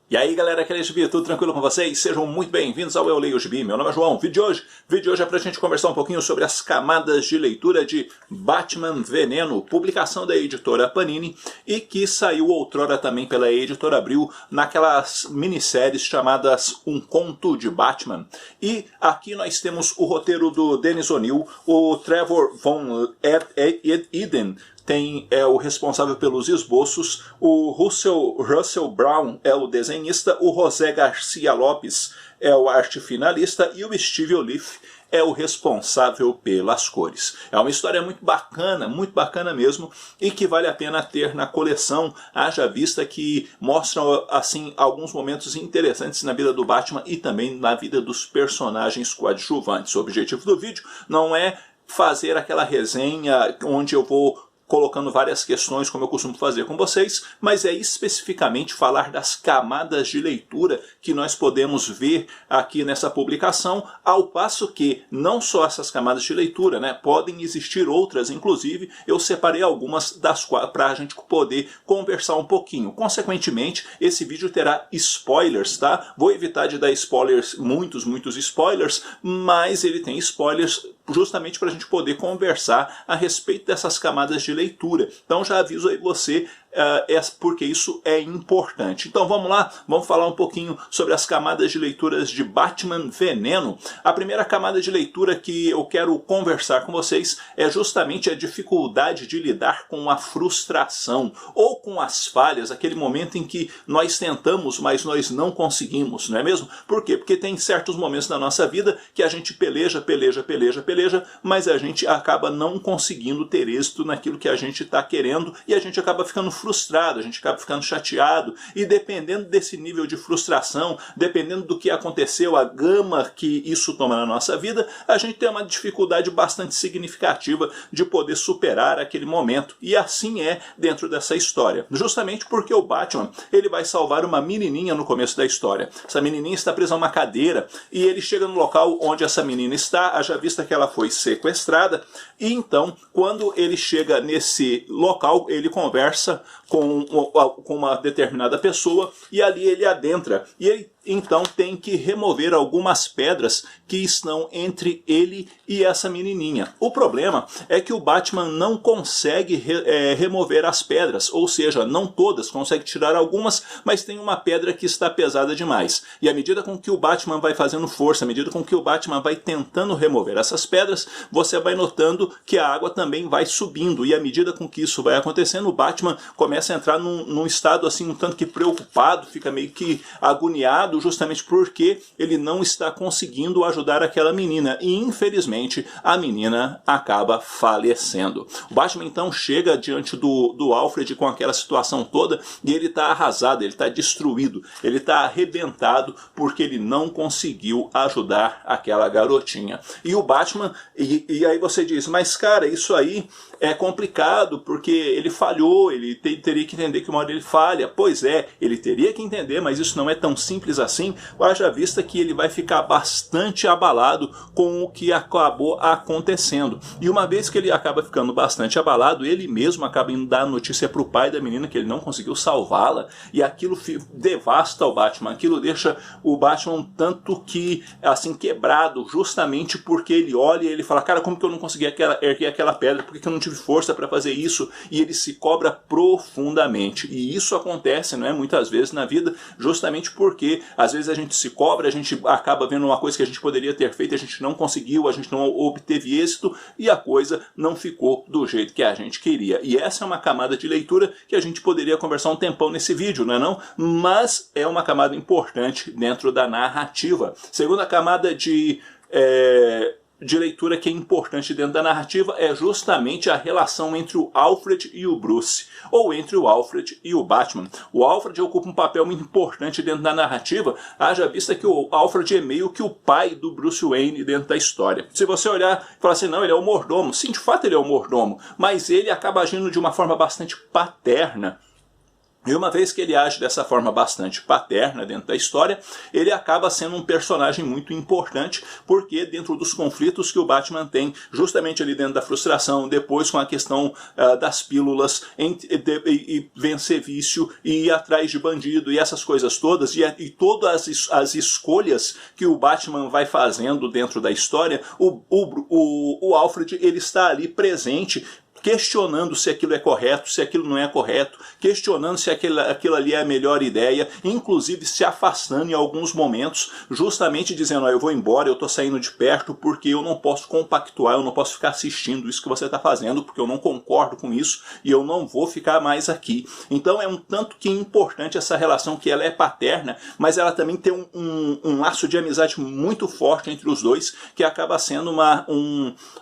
E aí galera, aquele é Gibi, tudo tranquilo com vocês? Sejam muito bem-vindos ao Eu Leio Gibi. Meu nome é João. Vídeo de hoje é pra gente conversar um pouquinho sobre as camadas de leitura de Batman Veneno, publicação da editora Panini e que saiu outrora também pela editora Abril naquelas minisséries chamadas Um Conto de Batman. E aqui nós temos o roteiro do Dennis O'Neil, o Trevor Von Eden é o responsável pelos esboços, o Russell Brown é o desenhista, o José Garcia Lopes é o arte finalista e o Steve Oliff é o responsável pelas cores. É uma história muito bacana mesmo, e que vale a pena ter na coleção, haja vista que mostra assim alguns momentos interessantes na vida do Batman e também na vida dos personagens coadjuvantes. O objetivo do vídeo não é fazer aquela resenha onde eu vou colocando várias questões, como eu costumo fazer com vocês, mas é especificamente falar das camadas de leitura que nós podemos ver aqui nessa publicação, ao passo que não só essas camadas de leitura, né, podem existir outras, inclusive eu separei algumas das quais para a gente poder conversar um pouquinho. Consequentemente, esse vídeo terá spoilers, tá? Vou evitar de dar spoilers, muitos spoilers, mas ele tem spoilers justamente para a gente poder conversar a respeito dessas camadas de leitura. Então já aviso aí você, porque isso é importante. Então vamos lá, vamos falar um pouquinho sobre as camadas de leituras de Batman Veneno. A primeira camada de leitura que eu quero conversar com vocês é justamente a dificuldade de lidar com a frustração ou com as falhas, aquele momento em que nós tentamos, mas nós não conseguimos, não é mesmo? Por quê? Porque tem certos momentos na nossa vida que a gente peleja, mas a gente acaba não conseguindo ter êxito naquilo que a gente está querendo e a gente acaba ficando frustrado, a gente acaba ficando chateado, e dependendo desse nível de frustração, dependendo do que aconteceu, a gama que isso toma na nossa vida, a gente tem uma dificuldade bastante significativa de poder superar aquele momento. E assim é dentro dessa história. Justamente porque o Batman, ele vai salvar uma menininha no começo da história. Essa menininha está presa a uma cadeira e ele chega no local onde essa menina está, haja vista que ela foi sequestrada, e então, quando ele chega nesse local, ele conversa com uma determinada pessoa, e ali ele adentra, e ele então tem que remover algumas pedras que estão entre ele e essa menininha. O problema é que o Batman não consegue remover as pedras, ou seja, não todas, consegue tirar algumas, mas tem uma pedra que está pesada demais. E à medida com que o Batman vai fazendo força, à medida com que o Batman vai tentando remover essas pedras, você vai notando que a água também vai subindo, e à medida com que isso vai acontecendo, o Batman começa a entrar num estado assim um tanto que preocupado, fica meio que agoniado, justamente porque ele não está conseguindo ajudar aquela menina, e infelizmente a menina acaba falecendo. O Batman então chega diante do Alfred com aquela situação toda, e ele está arrasado, ele está destruído, ele está arrebentado porque ele não conseguiu ajudar aquela garotinha. E o Batman, e aí você diz, mas cara, isso aí é complicado porque ele falhou, ele teria que entender que uma hora ele falha. Pois é, ele teria que entender, mas isso não é tão simples assim, haja vista que ele vai ficar bastante abalado com o que acabou acontecendo. E uma vez que ele acaba ficando bastante abalado, ele mesmo acaba indo dar a notícia para o pai da menina que ele não conseguiu salvá-la, e aquilo devasta o Batman, aquilo deixa o Batman um tanto que assim quebrado, justamente porque ele olha e ele fala, cara, como que eu não consegui erguer aquela pedra, por que eu não tive força para fazer isso? E ele se cobra profundamente, e isso acontece, não é, muitas vezes na vida, justamente porque às vezes a gente se cobra, a gente acaba vendo uma coisa que a gente poderia ter feito, a gente não conseguiu, a gente não obteve êxito, e a coisa não ficou do jeito que a gente queria. E essa é uma camada de leitura que a gente poderia conversar um tempão nesse vídeo, não é não? Mas é uma camada importante dentro da narrativa. Segunda camada de leitura que é importante dentro da narrativa é justamente a relação entre o Alfred e o Bruce, ou entre o Alfred e o Batman. O Alfred ocupa um papel muito importante dentro da narrativa, haja vista que o Alfred é meio que o pai do Bruce Wayne dentro da história. Se você olhar e falar assim, não, ele é o mordomo, sim, de fato ele é o mordomo, mas ele acaba agindo de uma forma bastante paterna E uma vez que ele age dessa forma bastante paterna dentro da história, ele acaba sendo um personagem muito importante, porque dentro dos conflitos que o Batman tem, justamente ali dentro da frustração, depois com a questão das pílulas, e vencer vício, e ir atrás de bandido, e essas coisas todas, e todas as escolhas que o Batman vai fazendo dentro da história, o Alfred ele está ali presente, questionando se aquilo é correto, se aquilo não é correto, questionando se aquilo ali é a melhor ideia, inclusive se afastando em alguns momentos, justamente dizendo, eu vou embora, eu estou saindo de perto porque eu não posso compactuar, eu não posso ficar assistindo isso que você está fazendo, porque eu não concordo com isso e eu não vou ficar mais aqui. Então é um tanto que importante essa relação, que ela é paterna, mas ela também tem um laço de amizade muito forte entre os dois, que acaba sendo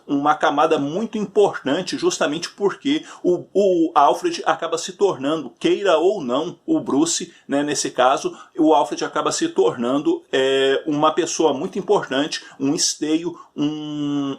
uma camada muito importante, justamente porque o Alfred acaba se tornando, queira ou não o Bruce, né, nesse caso, o Alfred acaba se tornando uma pessoa muito importante, um esteio, um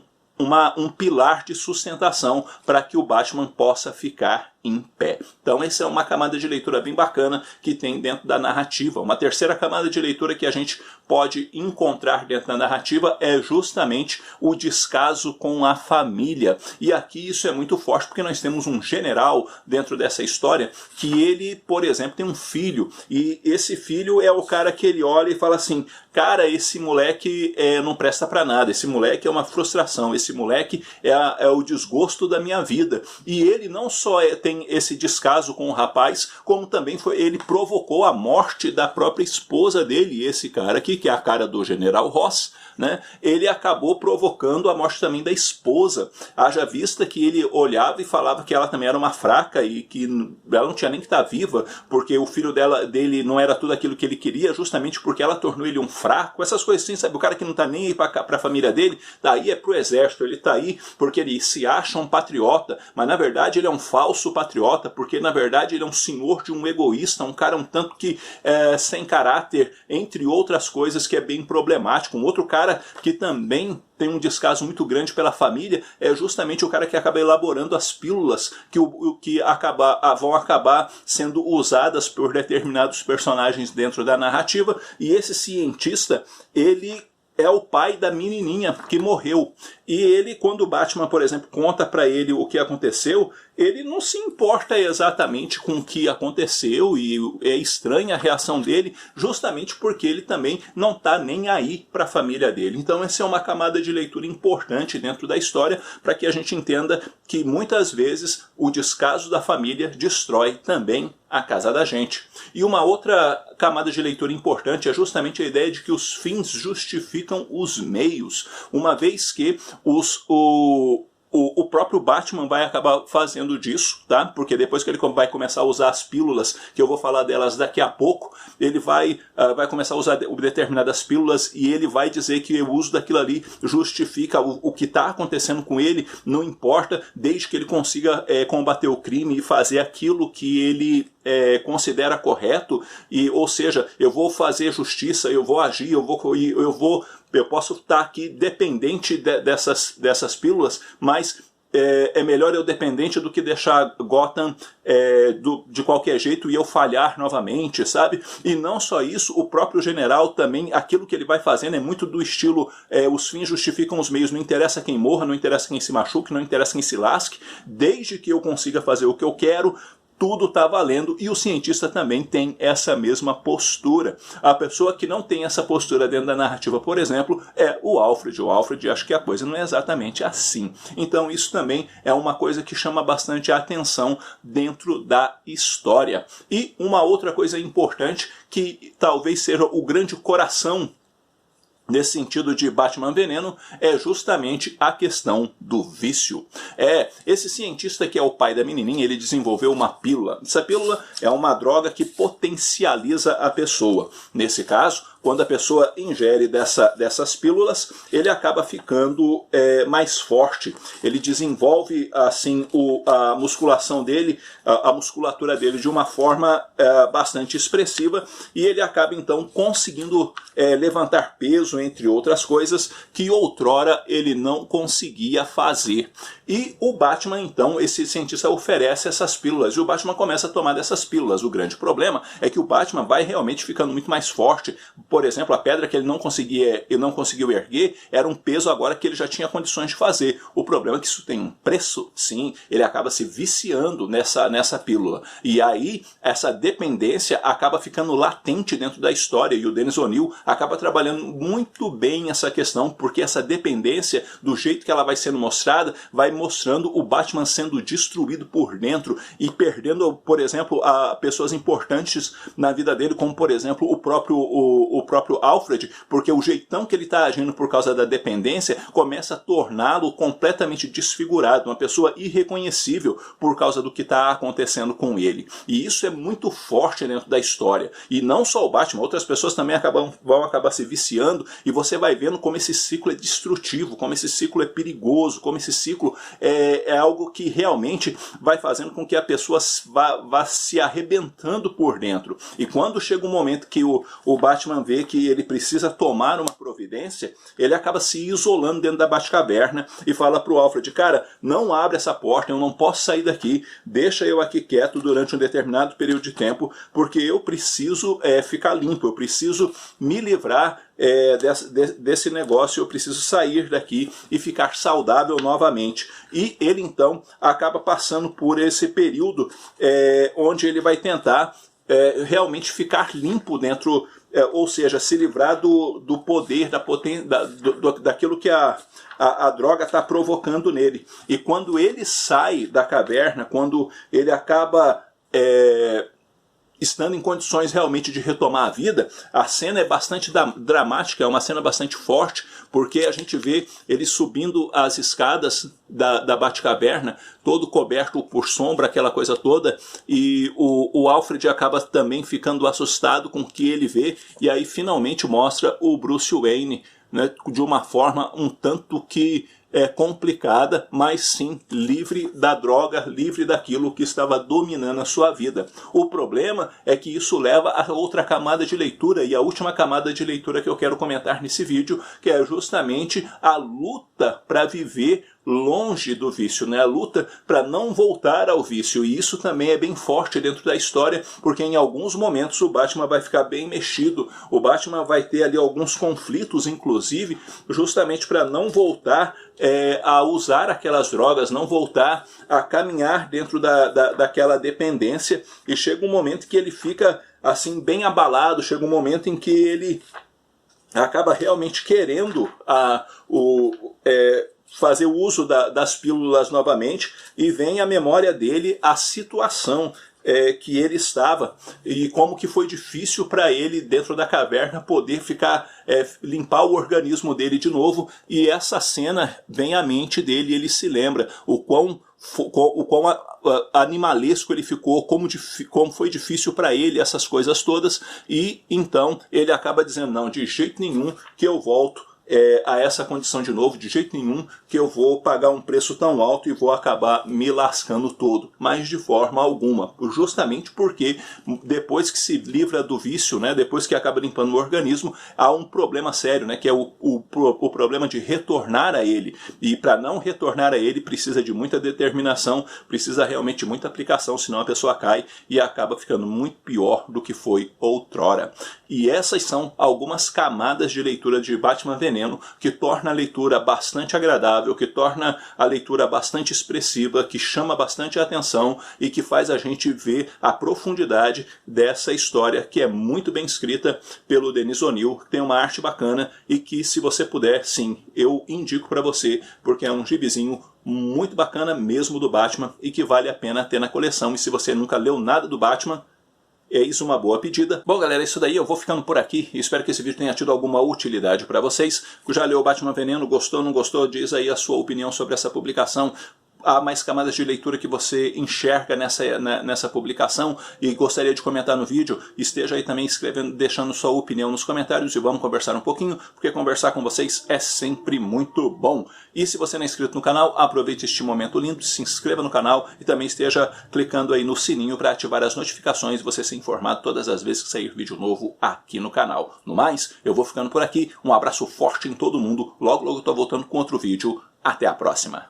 pilar de sustentação para que o Batman possa ficar em pé. Então essa é uma camada de leitura bem bacana que tem dentro da narrativa. Uma terceira camada de leitura que a gente pode encontrar dentro da narrativa é justamente o descaso com a família. E aqui isso é muito forte porque nós temos um general dentro dessa história que ele, por exemplo, tem um filho, e esse filho é o cara que ele olha e fala assim, cara, esse moleque não presta pra nada, esse moleque é uma frustração, esse moleque é o desgosto da minha vida. E ele não só tem esse descaso com o rapaz, como também ele provocou a morte da própria esposa dele, esse cara aqui, que é a cara do General Ross, né? Ele acabou provocando a morte também da esposa, haja vista que ele olhava e falava que ela também era uma fraca e que ela não tinha nem que estar viva, porque o filho dele não era tudo aquilo que ele queria, justamente porque ela tornou ele um fraco, essas coisas assim, sabe? O cara que não tá nem aí para a família dele, daí é pro exército, ele tá aí porque ele se acha um patriota, mas na verdade ele é um falso patriota, porque na verdade ele é um senhor de um egoísta, um cara um tanto que sem caráter, entre outras coisas, que é bem problemático. Um outro cara que também tem um descaso muito grande pela família é justamente o cara que acaba elaborando as pílulas que vão acabar sendo usadas por determinados personagens dentro da narrativa, e esse cientista, ele é o pai da menininha que morreu. E ele, quando o Batman, por exemplo, conta para ele o que aconteceu, ele não se importa exatamente com o que aconteceu, e é estranha a reação dele, justamente porque ele também não está nem aí para a família dele. Então essa é uma camada de leitura importante dentro da história, para que a gente entenda que muitas vezes o descaso da família destrói também a casa da gente. E uma outra camada de leitura importante é justamente a ideia de que os fins justificam os meios, uma vez que o próprio Batman vai acabar fazendo disso, tá? Porque depois que ele vai começar a usar as pílulas, que eu vou falar delas daqui a pouco, ele vai começar a usar determinadas pílulas, e ele vai dizer que o uso daquilo ali justifica o que está acontecendo com ele, não importa, desde que ele consiga combater o crime e fazer aquilo que ele considera correto, ou seja, eu vou fazer justiça, eu vou agir, eu posso estar aqui dependente dessas pílulas, mas é melhor eu dependente do que deixar Gotham de qualquer jeito e eu falhar novamente, sabe? E não só isso, o próprio general também, aquilo que ele vai fazendo é muito do estilo os fins justificam os meios, não interessa quem morra, não interessa quem se machuque, não interessa quem se lasque, desde que eu consiga fazer o que eu quero, tudo está valendo. E o cientista também tem essa mesma postura. A pessoa que não tem essa postura dentro da narrativa, por exemplo, é o Alfred. O Alfred acha que a coisa não é exatamente assim. Então isso também é uma coisa que chama bastante a atenção dentro da história. E uma outra coisa importante, que talvez seja o grande coração nesse sentido de Batman Veneno, é justamente a questão do vício. Esse cientista que é o pai da menininha, ele desenvolveu uma pílula. Essa pílula é uma droga que potencializa a pessoa. Nesse caso, quando a pessoa ingere dessas pílulas, ele acaba ficando mais forte. Ele desenvolve assim a musculação dele, a musculatura dele de uma forma bastante expressiva, e ele acaba então conseguindo levantar peso isso, entre outras coisas, que outrora ele não conseguia fazer. E o Batman, então, esse cientista oferece essas pílulas, e o Batman começa a tomar dessas pílulas. O grande problema é que o Batman vai realmente ficando muito mais forte. Por exemplo, a pedra que ele não conseguiu erguer era um peso agora que ele já tinha condições de fazer. O problema é que isso tem um preço, sim, ele acaba se viciando nessa pílula. E aí, essa dependência acaba ficando latente dentro da história, e o Dennis O'Neil acaba trabalhando muito bem essa questão, porque essa dependência, do jeito que ela vai sendo mostrada, vai mostrando o Batman sendo destruído por dentro e perdendo, por exemplo, a pessoas importantes na vida dele, como por exemplo o próprio Alfred, porque o jeitão que ele está agindo por causa da dependência começa a torná-lo completamente desfigurado, uma pessoa irreconhecível por causa do que está acontecendo com ele. E isso é muito forte dentro da história. E não só o Batman, outras pessoas também vão acabar se viciando, e você vai vendo como esse ciclo é destrutivo, como esse ciclo é perigoso, como esse ciclo é algo que realmente vai fazendo com que a pessoa vá se arrebentando por dentro. E quando chega um momento que o Batman vê que ele precisa tomar uma providência, ele acaba se isolando dentro da Batcaverna e fala pro Alfred: cara, não abre essa porta, eu não posso sair daqui, deixa eu aqui quieto durante um determinado período de tempo, porque eu preciso ficar limpo, eu preciso me livrar desse negócio, eu preciso sair daqui e ficar saudável novamente. E ele então acaba passando por esse período onde ele vai tentar realmente ficar limpo dentro, ou seja, se livrar do poder, daquilo que a droga está provocando nele. E quando ele sai da caverna, quando ele acaba estando em condições realmente de retomar a vida, a cena é bastante dramática, é uma cena bastante forte, porque a gente vê ele subindo as escadas da Batcaverna, todo coberto por sombra, aquela coisa toda, e o Alfred acaba também ficando assustado com o que ele vê, e aí finalmente mostra o Bruce Wayne, né, de uma forma um tanto que complicada, mas sim livre da droga, livre daquilo que estava dominando a sua vida. O problema é que isso leva a outra camada de leitura, e a última camada de leitura que eu quero comentar nesse vídeo, que é justamente a luta para viver longe do vício, né? A luta para não voltar ao vício. E isso também é bem forte dentro da história, porque em alguns momentos o Batman vai ficar bem mexido, o Batman vai ter ali alguns conflitos, inclusive, justamente para não voltar a usar aquelas drogas, não voltar a caminhar dentro daquela dependência, e chega um momento que ele fica assim bem abalado, chega um momento em que ele acaba realmente querendo fazer o uso das pílulas novamente, e vem à memória dele a situação que ele estava, e como que foi difícil para ele dentro da caverna poder limpar o organismo dele de novo, e essa cena vem à mente dele, e ele se lembra o quão animalesco ele ficou, como foi difícil para ele essas coisas todas, e então ele acaba dizendo: não, de jeito nenhum que eu volto a essa condição de novo, de jeito nenhum que eu vou pagar um preço tão alto e vou acabar me lascando todo, mas de forma alguma, justamente porque depois que se livra do vício, né, depois que acaba limpando o organismo, há um problema sério, né, que é o problema de retornar a ele, e para não retornar a ele precisa de muita determinação, precisa realmente de muita aplicação, senão a pessoa cai e acaba ficando muito pior do que foi outrora. E essas são algumas camadas de leitura de Batman Veneno, que torna a leitura bastante agradável, que torna a leitura bastante expressiva, que chama bastante a atenção e que faz a gente ver a profundidade dessa história, que é muito bem escrita pelo Dennis O'Neil, que tem uma arte bacana e que, se você puder, sim, eu indico para você, porque é um gibizinho muito bacana mesmo do Batman e que vale a pena ter na coleção. E se você nunca leu nada do Batman, é isso uma boa pedida. Bom, galera, é isso daí. Eu vou ficando por aqui. Espero que esse vídeo tenha tido alguma utilidade para vocês. Já leu Batman Veneno? Gostou, não gostou? Diz aí a sua opinião sobre essa publicação. há mais camadas de leitura que você enxerga nessa publicação e gostaria de comentar no vídeo, esteja aí também escrevendo, deixando sua opinião nos comentários e vamos conversar um pouquinho, porque conversar com vocês é sempre muito bom. E se você não é inscrito no canal, aproveite este momento lindo, se inscreva no canal e também esteja clicando aí no sininho para ativar as notificações e você ser informado todas as vezes que sair vídeo novo aqui no canal. No mais, eu vou ficando por aqui, um abraço forte em todo mundo, logo eu tô voltando com outro vídeo, até a próxima.